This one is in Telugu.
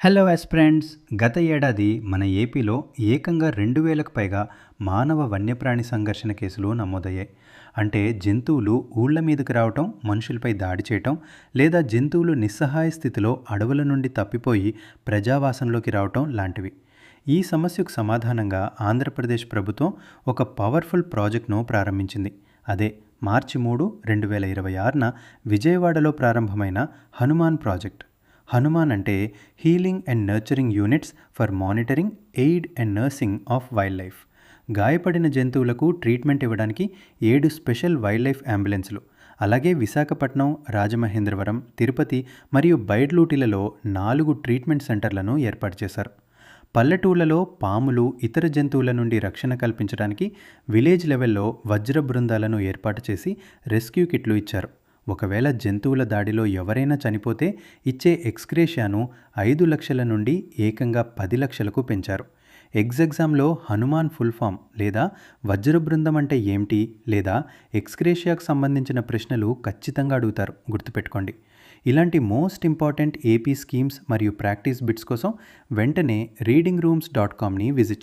Hello aspirants. గత ఏడాది మన ఏపీలో ఏకంగా 2000కు పైగా మానవ వన్యప్రాణి సంఘర్షణ కేసులు నమోదయ్యాయి. అంటే జంతువులు ఊళ్ళ మీదకి రావటం, మనుషులపై దాడి చేయటం, లేదా జంతువులు నిస్సహాయ స్థితిలో అడవుల నుండి తప్పిపోయి ప్రజావాసంలోకి రావటం లాంటివి. ఈ సమస్యకు సమాధానంగా ఆంధ్రప్రదేశ్ ప్రభుత్వం ఒక పవర్ఫుల్ ప్రాజెక్ట్ను ప్రారంభించింది. అదే మార్చి 3, 2026న విజయవాడలో ప్రారంభమైన హనుమాన్ ప్రాజెక్ట్. హనుమాన్ అంటే healing and nurturing units for monitoring, aid and nursing of wild life. గాయపడిన జంతువులకు ట్రీట్మెంట్ ఇవ్వడానికి 7 స్పెషల్ వైల్డ్ లైఫ్ అంబులెన్స్లు, అలాగే విశాఖపట్నం, రాజమహేంద్రవరం, తిరుపతి మరియు బైడ్లూటిలలో 4 ట్రీట్మెంట్ సెంటర్లను ఏర్పాటు చేశారు. పల్లెటూళ్లలో పాములు, ఇతర జంతువుల నుండి రక్షణ కల్పించడానికి విలేజ్ లెవెల్లో వజ్ర బృందాలను ఏర్పాటు చేసి రెస్క్యూ కిట్లు ఇచ్చారు. ఒకవేళ జంతువుల దాడిలో ఎవరైనా చనిపోతే ఇచ్చే ఎక్స్గ్రేషియాను 5 లక్షల నుండి ఏకంగా 10 లక్షలకు పెంచారు. ఎగ్జామ్లో హనుమాన్ ఫుల్ ఫామ్ లేదా వజ్ర బృందం అంటే ఏమిటి లేదా ఎక్స్గ్రేషియాకు సంబంధించిన ప్రశ్నలు ఖచ్చితంగా అడుగుతారు, గుర్తుపెట్టుకోండి. ఇలాంటి మోస్ట్ ఇంపార్టెంట్ ఏపీ స్కీమ్స్ మరియు ప్రాక్టీస్ బిట్స్ కోసం వెంటనే readingrooms.comని విజిట్